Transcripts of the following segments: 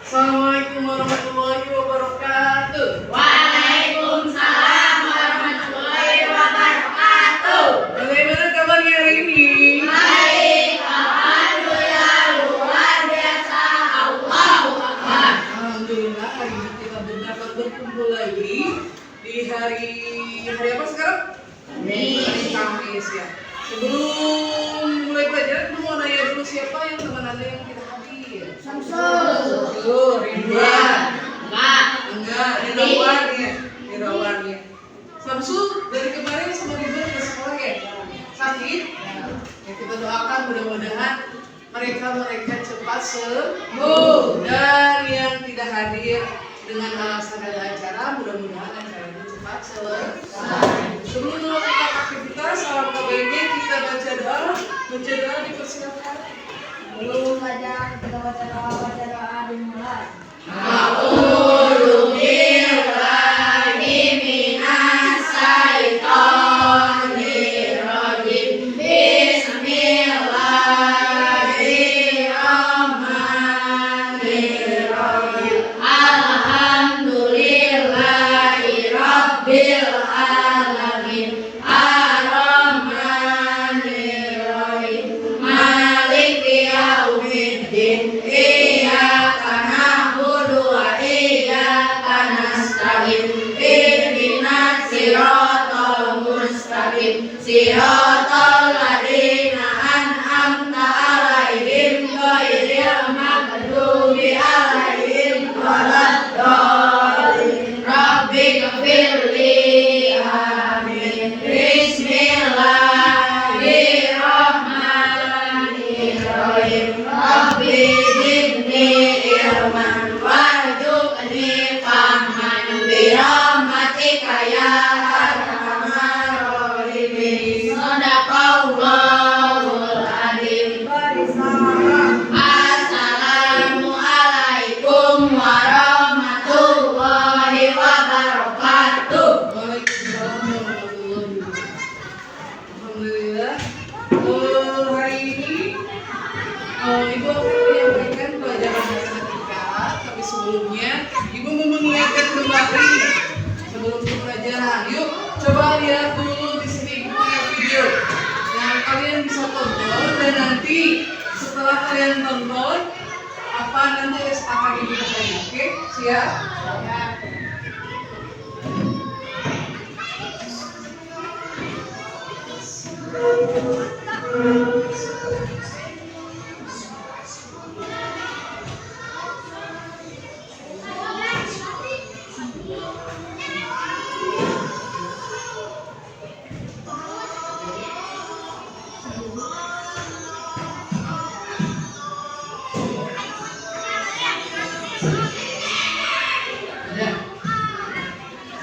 Assalamualaikum warahmatullahi wabarakatuh. Waalaikumsalam warahmatullahi wabarakatuh. Bagaimana kabarnya hari ini? Baik, alhamdulillah, luar biasa. Allahu Akbar. Alhamdulillah, hari ini kita dapat berkumpul lagi di hari apa sekarang? Hari Kamis ya. Sebelum mulai pelajaran, aku mau nanya dulu siapa yang teman Anda yang tidak hadir? Samsul, Ridwan. Enggak, Irawan ya. Samsul dari kemarin sama Ridwan ke sekolah ya? Sakit? Ya, kita doakan mudah-mudahan mereka cepat sembuh, dan yang tidak hadir dengan alasan ada acara, mudah-mudahan acaranya cepat selesai. Sebelum melakukan aktivitas, alangkah baiknya kita baca doa dipersilakan. Belum saja kita baca doa dimulai. A'udzu billahi minas syaitonir rajim. Bismillahirrahmanirrahim. Alhamdulillahi rabbil alamin. Ar-Rahmanir-Rahim. Maliki yaumiddin. Iyyaka na'budu wa iyyaka nasta'in. Ihdinas siratal mustaqim. Siratal ladzina an'amta 'alaihim ghairil maghdubi 'alaihim waladdallin. Rabbighfirli. Amin. Bismillahirrahmanirrahim. Rabbi zidni ilman warzuqni fahman birahmatika ya arhamar rahimin. Shadaqallahul adzim. Assalamualaikum warahmatullahi wabarakatuh. Waalaikumsalam warahmatullahi wabarakatuh. Alhamdulillah. Hari ini Ibu akan menyampaikan pelajaran matematika, tapi sebelumnya Ibu mau mengingatkan kembali sebelum pelajaran. Yuk, coba lihat dulu di sini Ibu punya video yang kalian bisa tonton, dan nanti setelah kalian tonton apa nanti akan Ibu tanya. Oke, siap?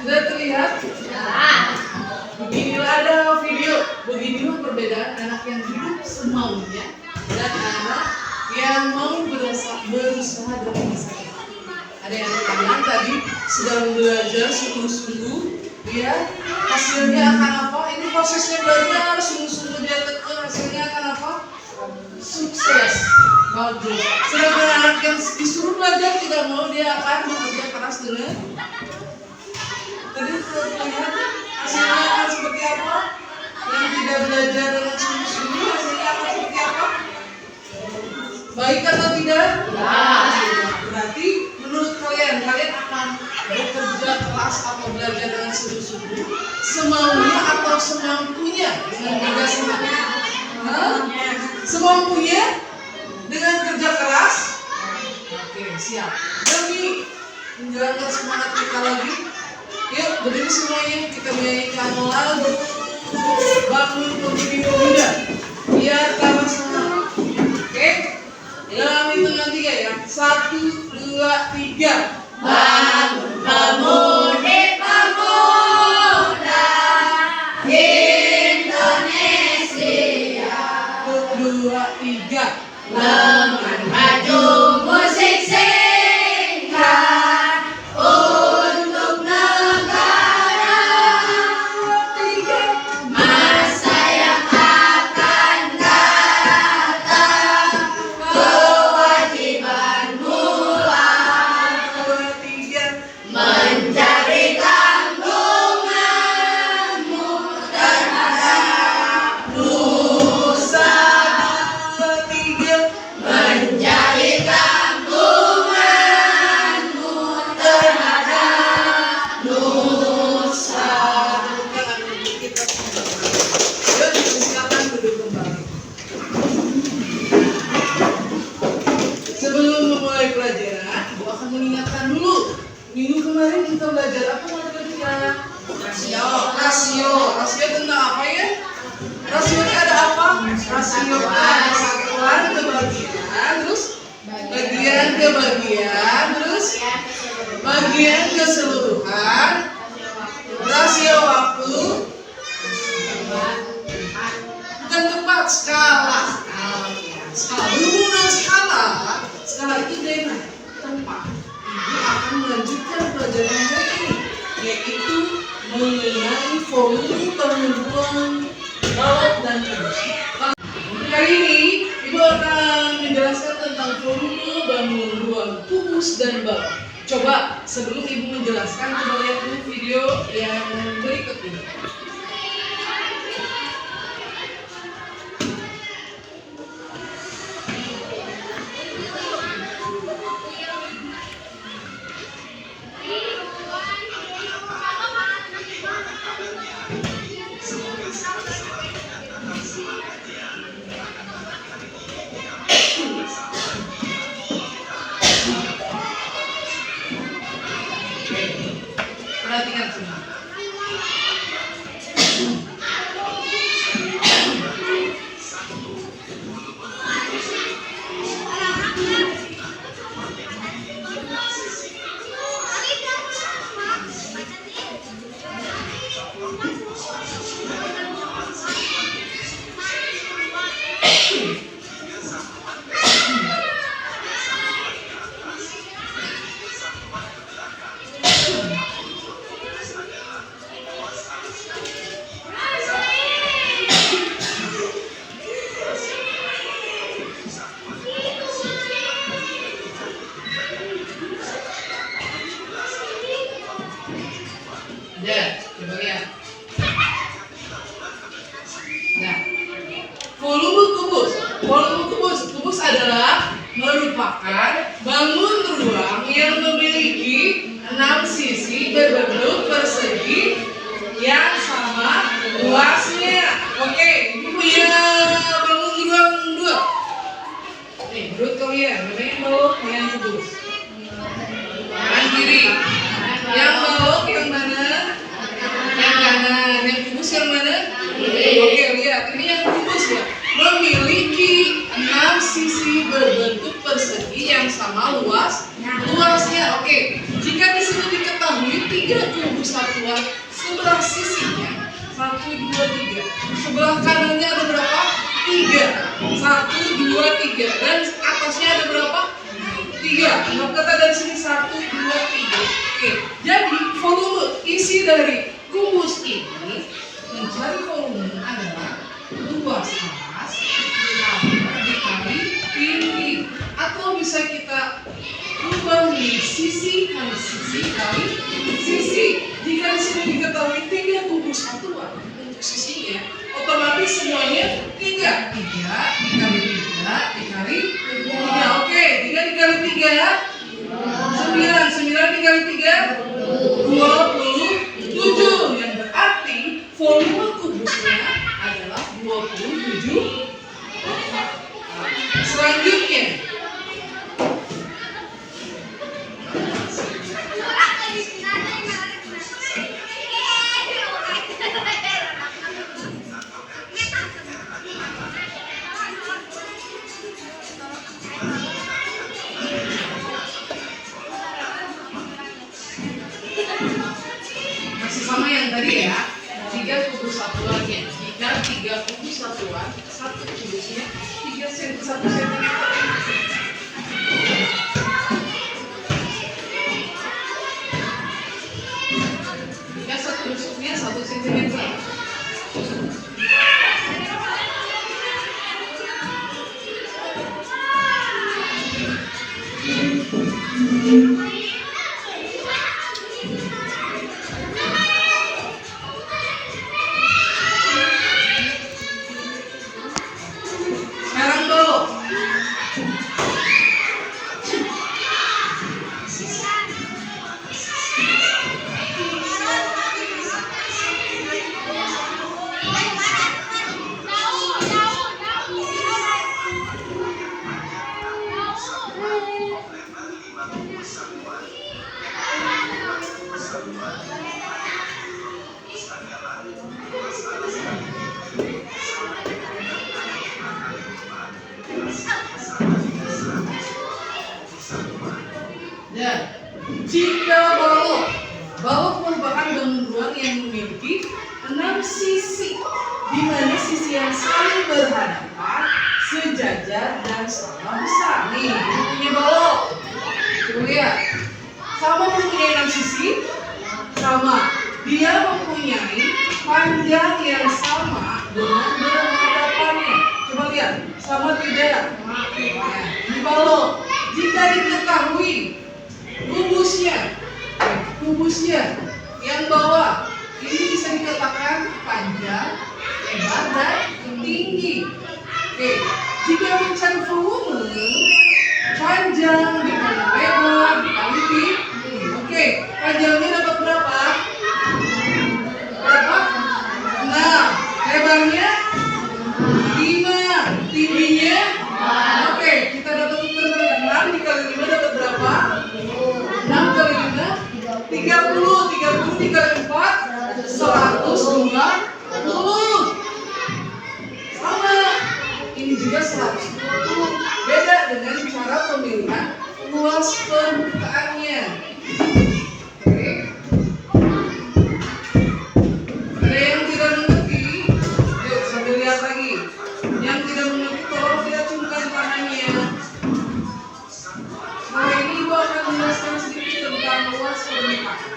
Sudah terlihat? Beginilah ada video. Beginilah perbedaan anak yang hidup semaunya dan anak yang mau berusaha dengan sakit. Ada yang kalian tadi sedang belajar sungguh-sungguh, ya, hasilnya akan apa? Ini prosesnya belajar sungguh-sungguh, dia tekun, hasilnya akan apa? Sukses, bagus. Sedangkan anak yang disuruh belajar tidak mau, dia akan bekerja keras dengan tadi terlihat hasilnya akan seperti apa? Yang tidak belajar dengan sungguh-sungguh hasilnya akan seperti apa? Baik atau tidak? Berarti menurut kalian akan bekerja keras atau belajar dengan sungguh-sungguh, semaunya atau semampunya dengan kerja semangat? Semampunya dengan kerja keras? Oke, siap. Demi menjalankan semangat kita lagi, yuk berdiri semuanya, kita menyanyikan lagu Bangun Pemudi Pemuda biar tambah semangat. Oke, dalam hitungan 3 ya. 1, 2, 3. Bangun pemudi pemuda Indonesia, 2, 3. lengan baju musik singkat untuk negara. Masa yang akan datang, kewajiban mulai. akan mengingatkan dulu. Minggu kemarin kita belajar apa matematika? Rasio tentang apa ya? Rasio ada apa? Rasio ada satuan ke bagian, terus bagian ke bagian, terus bagian keseluruhan, rasio waktu, bukan tepat, skala. Berhubungan dengan skala itu dengan tempat. Ibu akan melanjutkan pelajaran hari ini, yaitu mengenai volume bangun balok dan kubus. Untuk kali ini, Ibu akan menjelaskan tentang volume bangun ruang kubus dan balok. Coba sebelum Ibu menjelaskan, coba lihat dulu video yang berikut ini. Perhatikan semua. Ya, coba lihat. Nah, volume kubus adalah merupakan bangun ruang yang memiliki 6 sisi berbentuk persegi yang sama luasnya. Oke, ini punya bangun ruang 2. Nih, menurut kalian, mana yang balok, mana yang kubus? Kanan kiri. Yang balok yang mana? Yang kanan. Yang kubus yang mana? Oke, lihat. Ini yang kubus ya. Memiliki 6 sisi berbentuk persegi yang sama luasnya. Oke. Jika di sini diketahui 3 kubus satuan sebelah sisinya 1, 2, 3. Sebelah kanannya ada berapa? 3. 1, 2, 3. Dan atasnya ada berapa? 3. Anggap kata dari sini 1, 2, 3. Oke. Jadi volume isi dari kubus ini, mencari volume adalah luas atas dikali tinggi, atau bisa kita ubah menjadi sisi kali sisi kali sisi. Jika di sini diketahui 3 kubus satuan untuk sisinya, otomatis semuanya 3 dikali 3 dikali 3. Oke, 3 dikali 3 9 dikali 3 27, yang berarti volume kubusnya adalah 27. Selanjutnya, masih sama yang tadi ya, 3 kubus satuannya. Jika 3 kubus satuan, 1 kubusnya 1 cm. Jika 1 tusuknya 1 cm. Sekarang balok. Dan jika balok merupakan bangun ruang yang memiliki 6 sisi, di mana sisi yang saling berhadapan, sejajar dan sama besar. Nih, ini punya balok. Coba lihat, sama mempunyai 6 sisi, sama. Dia mempunyai panjang yang sama dengan berhadapannya. Coba lihat, sama tidak? Nah, ini balok. Jika diketahui kubusnya yang bawah ini bisa dikatakan panjang, lebar, dan tinggi. Oke, jika mencari volume, panjang dikali lebar dikali tinggi. Oke, panjangnya dapat berapa? Berapa? 6. Lebarnya 5. Tingginya? Oke, kita dapat ukuran 6 dikali 5 dapat berapa? 6 kali 5 30 dikali 4 120. Sama, ini juga 120. Beda dengan cara pemilihan luas permukaannya. Oke. Ada yang tidak mengerti? Yuk sambil lihat lagi. Yang tidak mengerti tolong diacungkan tangannya. Nah, ini Ibu akan menjelaskan sedikit tentang luas permukaan.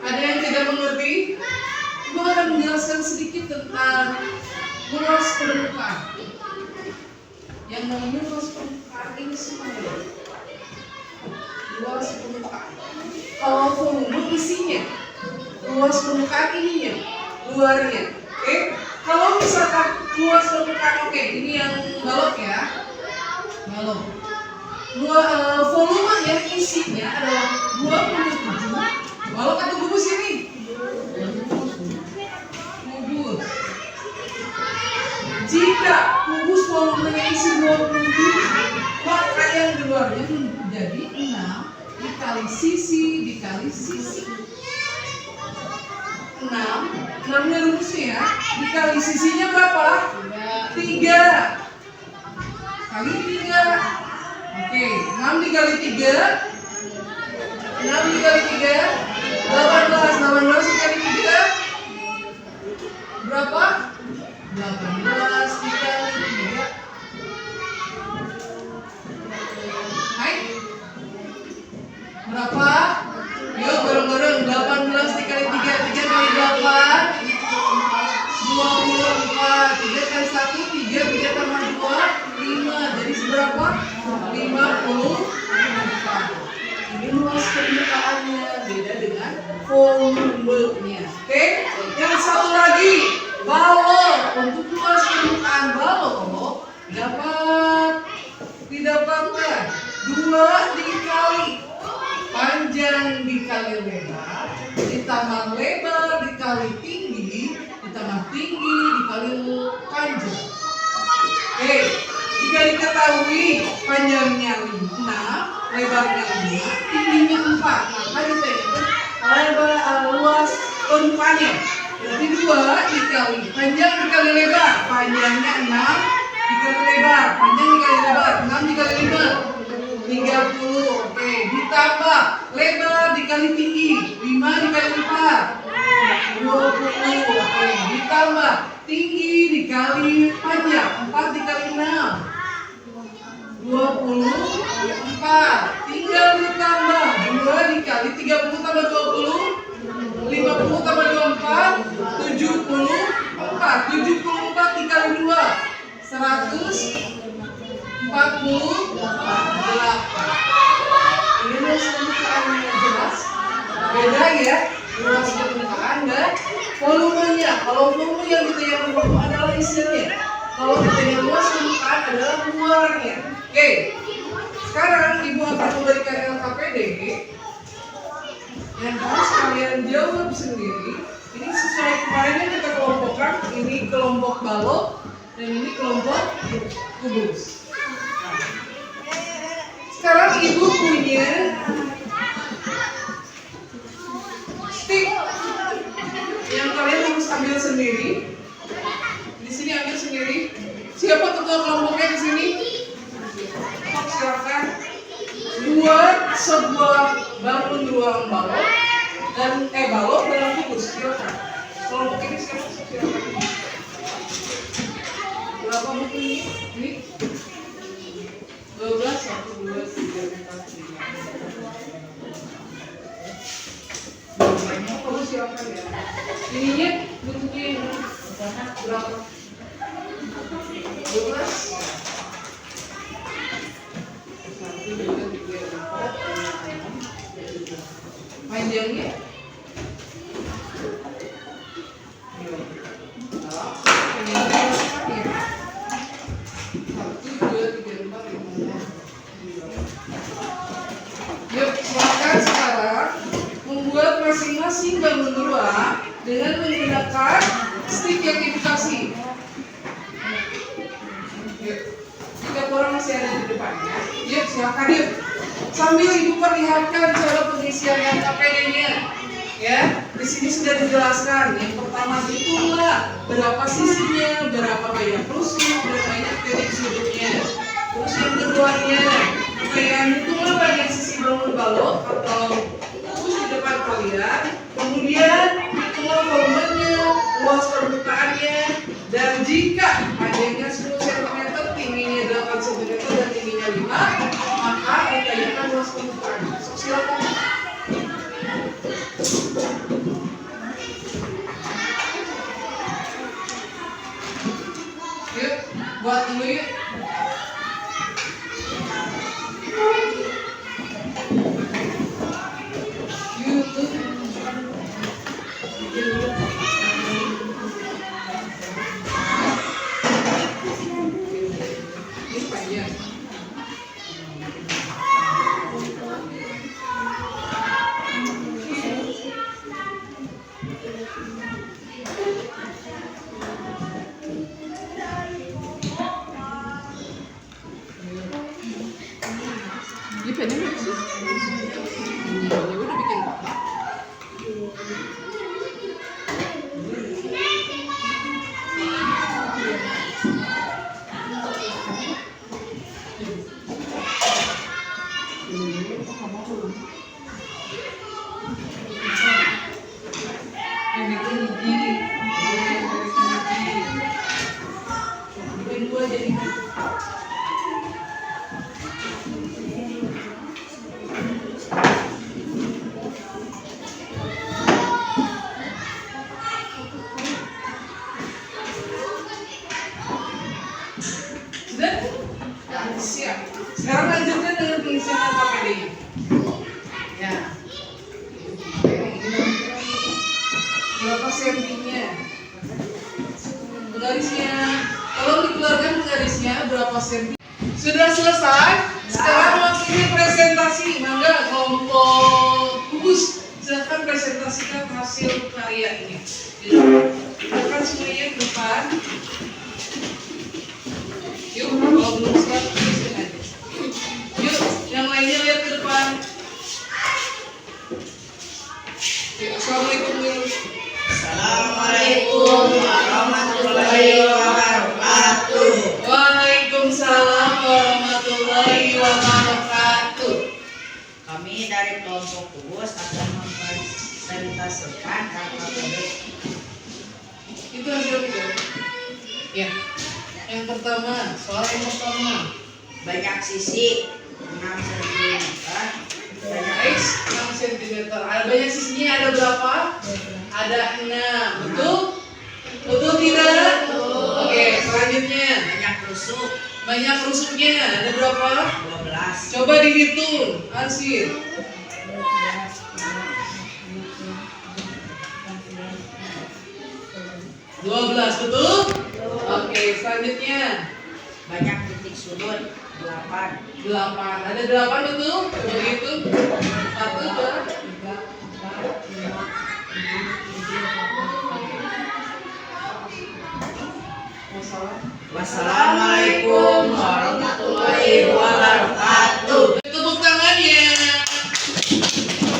Ada yang tidak mengerti? Ibu akan menjelaskan sedikit tentang luas permukaan. Yang namanya luas permukaan ini semuanya. Luas permukaan. Kalau volume isinya, luas permukaan ininya, luarnya. Oke? Kalau misalkan luas permukaan, oke, ini yang balok ya. Balok. Volume yang isinya adalah 27. Balok atau kubus ini? Kubus. Jika kubus volumenya isi 27, maka yang di luarnya menjadi 6 dikali sisi dikali sisi. 6 nya rumusnya ya. Dikali sisinya berapa? 3 kali 3. Oke, 6 dikali 3 18 dikali 3 berapa? 18 dikali 3. Hai? Berapa? Yuk bareng-bareng. 18 dikali 3 kali 8 24. 3 kali 1 3 tambah 2 5. Jadi seberapa? 54. Ini luas permukaannya, beda dengan volumenya. Oke? Yang satu lagi, balok. Untuk luas permukaan balok didapatkan 2 dikali panjang dikali lebar ditambah lebar dikali tinggi ditambah tinggi dikali panjang. Oke, jika diketahui panjangnya 6, lebarnya 5, tingginya 4, maka ditanya luas permukaannya. Berarti 2 dikali panjang dikali lebar, panjangnya 6 dikali lebar, panjang dikali lebar, 6 dikali 5, 30. Oke, ditambah lebar dikali tinggi, 5 dikali 4, 20. Oke, ditambah tinggi dikali panjang, 4 dikali 6, 24. Tinggal ditambah 2 dikali 30 tambah 20, 50 tambah 24, 74. 74 dikali 2, 148. Ini luas ya, luas permukaan dan volumenya. Kalau volume yang ditanya volume adalah isinya. Kalau ditanya luas permukaan adalah luarnya. Oke, sekarang Ibu akan memberikan LKPD yang harus kalian jawab sendiri. Ini sesuai kemarin yang kita kelompokkan. Ini kelompok balok dan ini kelompok kubus. Sekarang Ibu punya stick yang kalian harus ambil sendiri. Di sini ambil sendiri. Siapa ketua kelompoknya di sini? Silakan buat sebuah bangun ruang balok dan balok dalam kubus. Silakan. Kelompok ini silakan. Berapa buku ini? Ini 12, 1, 2, 3, 4, 5. Kamu silakan ya. Ininya bentuknya ini berapa? 12. 1, 2, 3, 4, 5, 6, 7. Panjangnya? Yuk, silakan sekarang membuat masing-masing bangun dua dengan menggunakan stick yang Ibu kasih. Yuk, 3 orang masih ada di depannya. Yuk, silakan yuk. Sambil Ibu perlihatkan cara pengisian LKPD-nya. Ya, di sini sudah dijelaskan. Yang pertama hitunglah berapa sisinya, berapa banyak rusuk, berapa banyak titik sudutnya. Terus yang keduanya, hitunglah banyak sisi bangun balok atau kubus di depan kalian. Kemudian hitunglah volumenya, luas permukaannya, dan jika panjangnya 10 cm, tingginya 8 cm dan tingginya 5, maka ditanyakan luas permukaannya. So, silakan. Yuk, buat dulu yuk. Ini panjang. Ini pennya mana sih? Ya udah bikin apa? Ini tinggi. Bikin 2 jadi. Sudah? Siap. Sekarang lanjutkan dengan pengisian LKPD-nya. Ya. Berapa sentinya? Penggarisnya. Kalau dikeluarkan penggarisnya berapa senti? Sudah selesai. Sekarang waktunya presentasi. Mangga kelompok kubus, silakan presentasikan hasil karya ini. Silakan semuanya ke depan. Yuk, kalau belum siap, tulisin aja. Yuk, yang lainnya lihat ke depan. Yuk, assalamualaikum dulu. Assalamualaikum warahmatullahi wabarakatuh. Waalaikumsalam warahmatullahi wabarakatuh. Kami dari kelompok kubus akan mempresentasikan LKPD. Itu hasil video. Ya. Yang pertama, soal yang pertama. Banyak sisi 6 cm. Banyak X 6 cm. Ada banyak sisinya, ada berapa? Ada 6. Betul? Betul tidak? Oke, selanjutnya. banyak rusuk Banyak rusuknya, ada berapa? 12. Coba dihitung, Ansir. 12, betul? Oke, selanjutnya. Banyak titik sudut. 8. 8. Ada 8 betul? Coba hitung. 1, 2, 3, 4, 5, 6. Wassalamualaikum warahmatullahi wabarakatuh. Tepuk tangannya.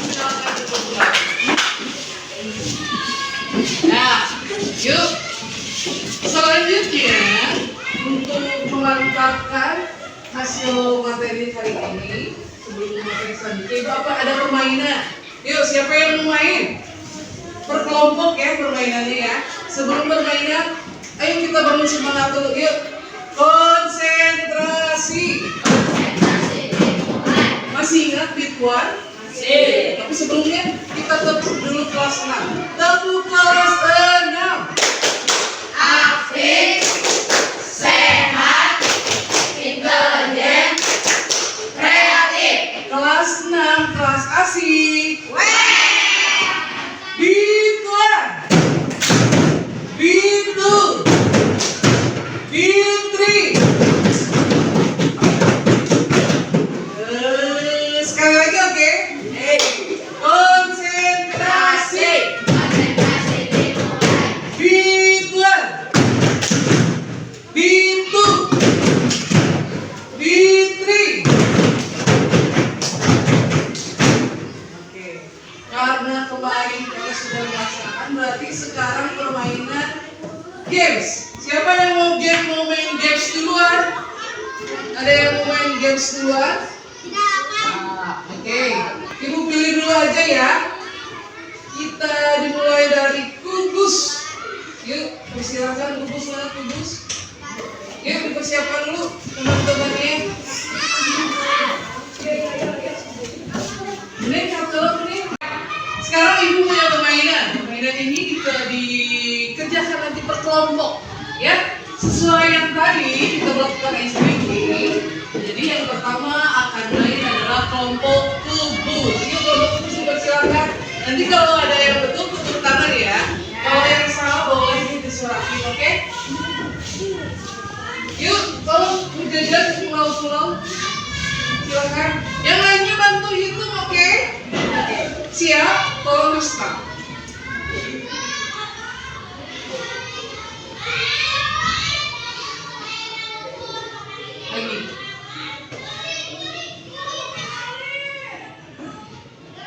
Silakan tepuk lagi. Nah, yuk. Selanjutnya untuk memantapkan hasil materi hari ini, sebelum materi selanjutnya, Bapak ada permainan. Yuk, siapa yang mau main? Berkelompok ya permainannya ya. Sebelum permainan, ayo kita bangun semangat dulu. Yuk, konsentrasi. Masih ingat Bitwan? Masih. Tapi sebelumnya kita tepuk dulu kelas 6. Tepuk kelas 6. Aktif, sehat, intelijen, kreatif. Kelas 6, kelas asik. Bitwan, Bitu, Bitri. Sekali lagi oke? Konsentrasi. Bitwan, Bitu, Bitri. Oke. Karena kemarin kita sudah melaksanakan, berarti sekarang permainan games. Siapa yang mau main games duluan? Ada yang mau main games duluan? Oke. Ibu pilih dulu aja ya. Kita dimulai dari kubus. Yuk, persilakan kubus mana kubus? Yuk, dipersiapkan dulu teman-temannya. Ini sekarang ibu punya permainan. Permainan ini dikerjakan nanti per kelompok, ya. Sesuai yang tadi kita melakukan SPG. Jadi yang pertama akan main adalah kelompok kubus. Yuk kelompok kubus dipersilakan. Nanti kalau ada yang betul tepuk tangan ya. Kalau yang salah boleh disuratin, oke? Yuk, tolong berjajar pulau-pulau. Silakan. Yang lainnya bantu hitung, oke? Siap? Tolong start. Lagi.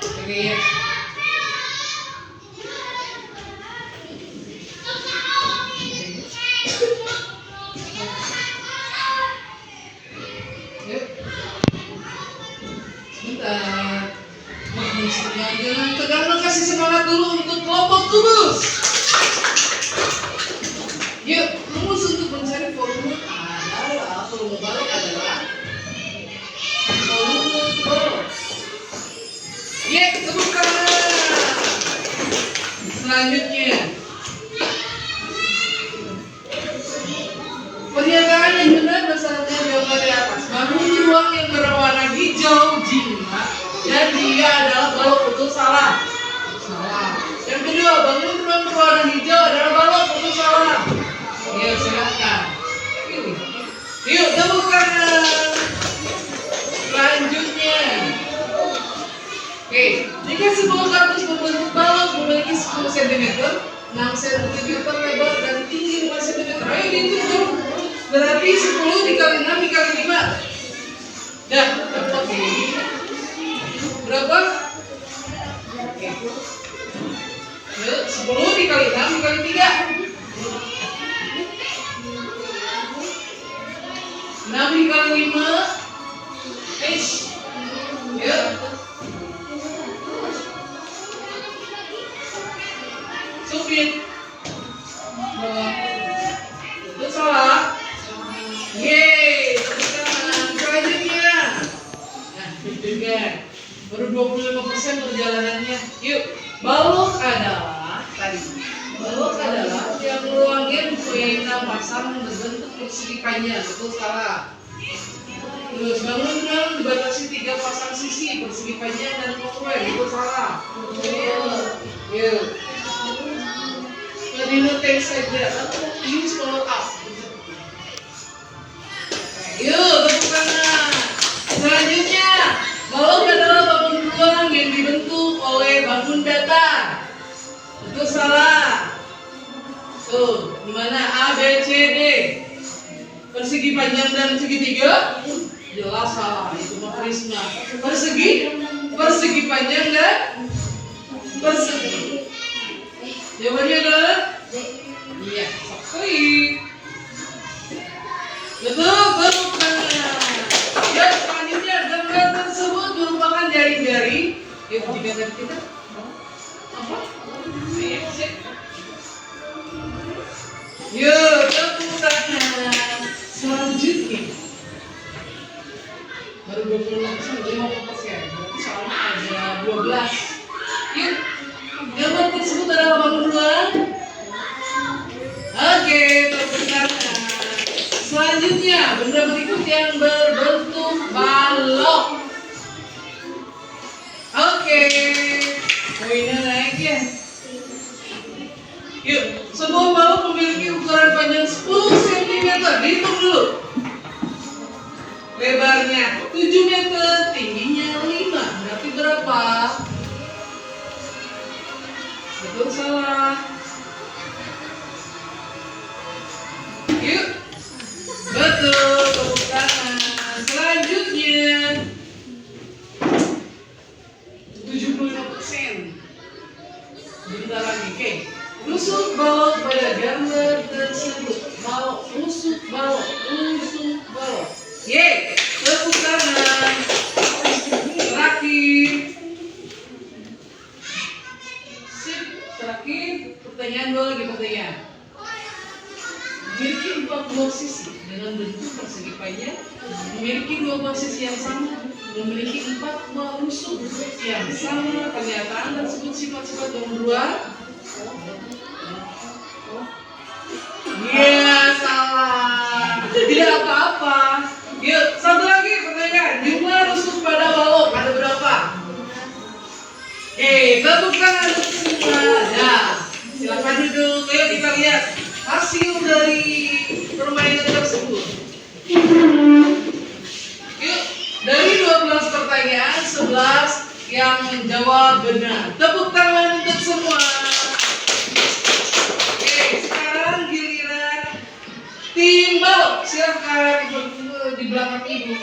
Oke ya. Yuk. Sebentar. Jangan tegang, kasih semangat dulu untuk kelompok kubus. Yuk, rumus untuk mencari volume adalah volume balik adalah volume boros. Tepuk tangan. Selanjutnya, pernyataan yang benar berdasarkan jawaban di atas. Bangun ruang yang berwarna hijau jimat dan dia adalah balok, betul salah? Salah. Yang kedua, bangun ruang berwarna hijau adalah balok, betul salah? Ya, silakan. Yuk, tepuk tangan. Selanjutnya, oke, jika sebuah kardus berbentuk balok memiliki 10 cm, 6 cm lebar dan tinggi 5 cm, ayo dihitung. Berarti 10 dikali 6 dikali 5. Dah, dapat ini. Berapa? Oke. Yuk, 10 dikali 6 dikali 3. 6 dikali 5. Yuk. Supit. Itu salah. Yeay, tepuk tangan. Selanjutnya. Nah, juga. Baru 25% perjalanannya. Yuk, balok adalah tadi. Balok adalah yang ruangnya punya pasang berbentuk persegi panjang, betul salah? Terus bangun dibatasi 3 pasang sisi persegi panjang dan congruent, betul salah? Yuk. Lebih notek saja. Use follow up. Yuk, tepuk tangan. Selanjutnya, balok adalah bangun ruang yang dibentuk oleh bangun datar. Itu salah. Tuh, dimana A, B, C, D. Persegi panjang dan segitiga? Jelas salah, itu mah prisma. Persegi panjang dan persegi. Jawabannya adalah? Iya, sekali. Betul, tepuk tangan. Ya, selanjutnya gambar tersebut merupakan jari-jari. Ya, jika tadi kita apa? Iya, sip. Yuk, tepuk tangan. Selanjutnya baru 20%, 50%. Berarti soalnya ada 12. Yuk, gambar tersebut adalah bangun ruang. Oke, tepuk tangan. Selanjutnya, benda berikut yang berbentuk balok. Oke, poinnya naik ya. Yuk, sebuah balok memiliki ukuran panjang 10 cm. Dihitung dulu. Lebarnya 7 meter, tingginya 5. Berarti berapa? Betul salah? Yuk. Betul, tepuk tangan. Selanjutnya 75%. Bentar lagi, oke. Tusuk balok pada gambar tersebut. Balok, tusuk balok, tusuk balok. Yeay, tepuk tangan. Terakhir. Sip, terakhir. Pertanyaan dua lagi pertanyaan. Memiliki 4 buah sisi dengan bentuk persegi panjang, memiliki 2 buah sisi yang sama, memiliki 4 buah rusuk yang sama. Pernyataan tersebut sifat-sifat bangun ruang. Iya, salah. Tidak apa-apa. Yuk, satu lagi pertanyaan. Jumlah rusuk pada balok ada berapa? Tepuk tangan untuk semua. Nah, silakan duduk. Ayo kita lihat hasil dari permainan tersebut. Yuk, dari 12 pertanyaan, 11 yang menjawab benar. Tepuk tangan untuk semua. Oke, sekarang giliran tim balok. Silakan di belakang ibu.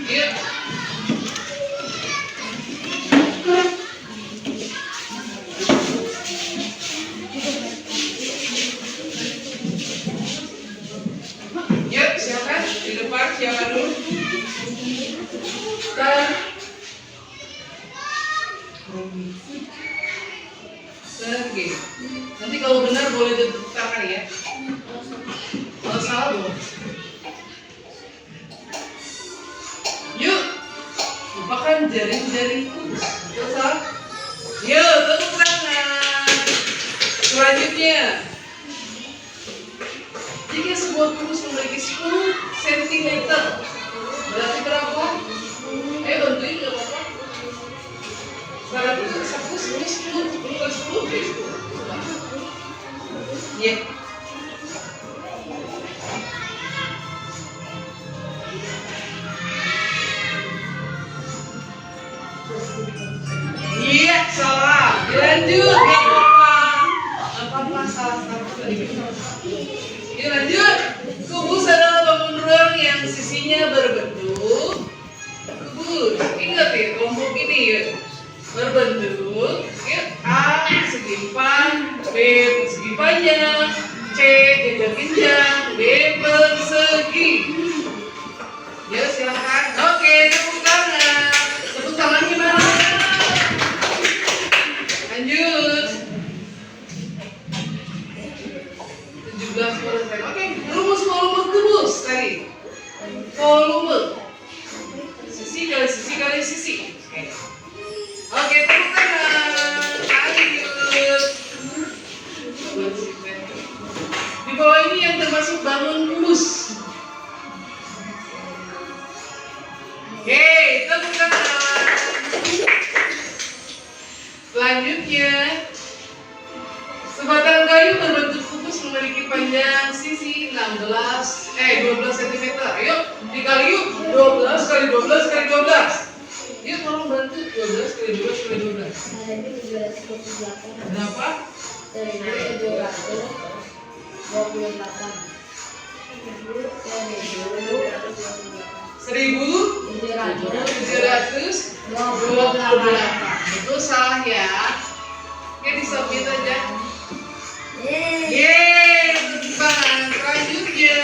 Yuk. Yuk, silakan di depan, silakan dulu. Oke. Nanti kalau benar boleh tepuk tangan ya. Kalau salah boleh. Yuk, lupakan jaring-jaring putus. Betul salah? Yuk, tepuk tangan. Selanjutnya, jika sebuah kurus memiliki 10 cm, berarti berapa? Bantuin gak apa-apa. Sekarang itu aku ini 10, bukan 10, 10. Iya. Iya, salah. Dilanjut, gak apa-apa. Apa-apa, salah tadi. Dilanjut. Kubus adalah bangun ruang yang sisinya berbentuk kubus. Ingat ya, kelompok ini ya. Berbentuk ya, A segi empat, B persegi panjang, C jenjang-jenjang, D persegi. Ya silakan. Oke, tepuk tangan. Tepuk tangan gimana? Lanjut. 17%. Oke, rumus volume kubus tadi. Volume sisi kali sisi kali sisi. Oke, tepuk tangan. Lanjut. Di bawah ini yang termasuk bangun kubus. Oke, tepuk tangan. Selanjutnya kayu berbentuk kubus memiliki panjang sisi 12 cm. Yuk, dikali yuk. 12 kali 12 kali 12. Yuk, tolong bantu. 12 kali 12 kali 12. 1728. Berapa? 1728. Betul, salah ya. Oke, disubmit aja. Yeay, tepuk tangan. Selanjutnya.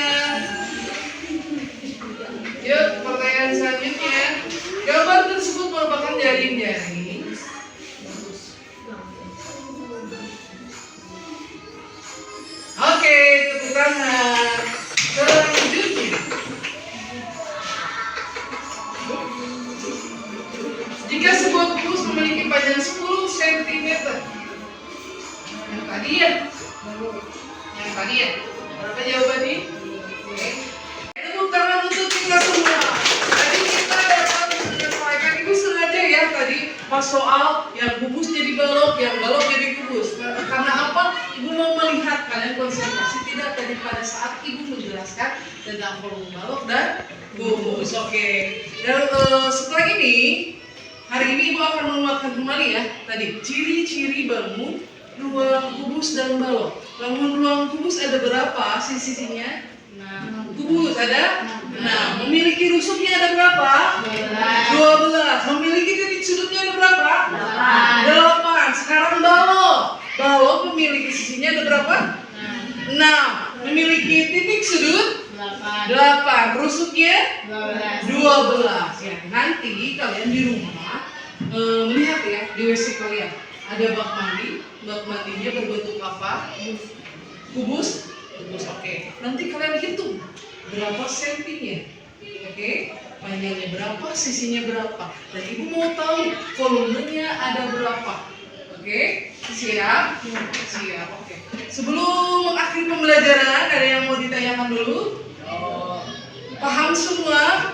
Yuk, pertanyaan selanjutnya. Gambar tersebut merupakan jaring-jaring. Oke, tepuk tangan. Selanjutnya. Jika sebuah kubus memiliki panjang 10 cm. Yang tadi ya? Yang tadi ya? Berapa jawabannya? Oke. Tepuk tangan untuk kita semua. Tadi kita dapat menyelesaikan, Ibu sengaja ya tadi pas soal yang kubus jadi balok, yang balok jadi kubus. Karena apa? Ibu mau melihat kalian konsentrasi tidak tadi pada saat Ibu menjelaskan tentang volume balok dan kubus. Oke. Dan setelah ini, hari ini Ibu akan menguatkan kembali ya tadi ciri-ciri bangun ruang kubus dan balok. Bangun ruang kubus ada berapa sisinya? Kubus ada 6. Memiliki rusuknya ada berapa? 12. Memiliki titik sudutnya ada berapa? 8. Sekarang balok. Balok memiliki sisinya ada berapa? 6. Memiliki titik sudut 8. Rusuknya 12. Ya, nanti kalian di rumah melihat ya di WC kalian ada bak mandi. Bak mandinya berbentuk apa? Kubus. Oke. Nanti kalian hitung berapa sentinya. Oke. Panjangnya berapa, sisinya berapa. Dan Ibu mau tahu volumenya ada berapa. Oke. Siap? Siap. Oke. Sebelum mengakhiri pembelajaran, ada yang mau ditanyakan dulu? Paham semua?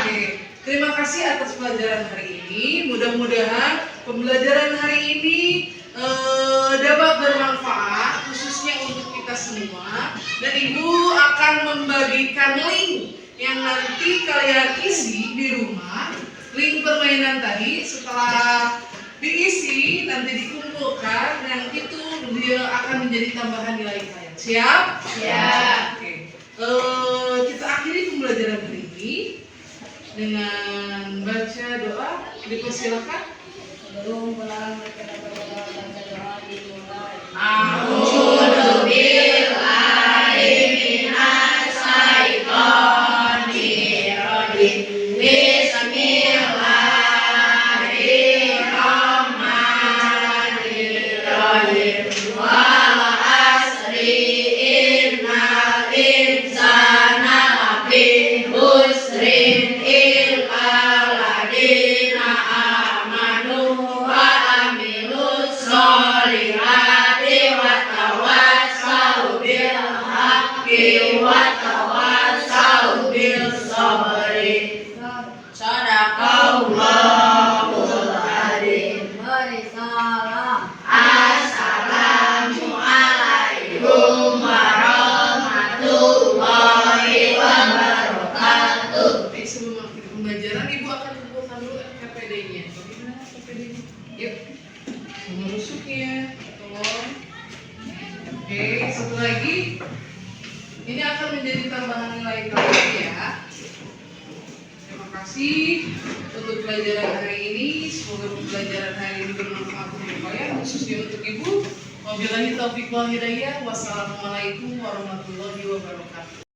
Oke. Terima kasih atas pelajaran hari ini. Mudah-mudahan pembelajaran hari ini dapat bermanfaat khususnya untuk kita semua. Dan Ibu akan membagikan link yang nanti kalian isi di rumah. Link permainan tadi setelah diisi nanti dikumpulkan, yang itu dia akan menjadi tambahan nilai kalian. Siap? Siap. Oke. Kita akhiri pembelajaran hari ini dengan baca doa. Dipersilakan. Sebelum pulang kita berdoa baca doa dimulai. A'udzu billahi minas syaitonir rajim. Bismillahirrahmanirrahim. Wal asri innal insana lafi khusrin illa alladziina amanu wa amilus sholihati wa tawassau bil haqqi wa tawassau bis sabri. Sadaqallahul adzim. Mari salam. Assalamualaikum warahmatullahi wabarakatuh. Baik, sebelum akhir pembelajaran, Ibu akan kumpulkan dulu KPD-nya. Bagaimana KPD-nya? Yuk, semua rusuknya, tolong. Oke, satu lagi. Ini akan menjadi tambahan nilai kalian ya. Terima kasih untuk pelajaran hari ini. Semoga pembelajaran hari ini bermanfaat untuk kalian, khususnya untuk Ibu. Wabillahi taufiq wal hidayah. Wassalamualaikum warahmatullahi wabarakatuh.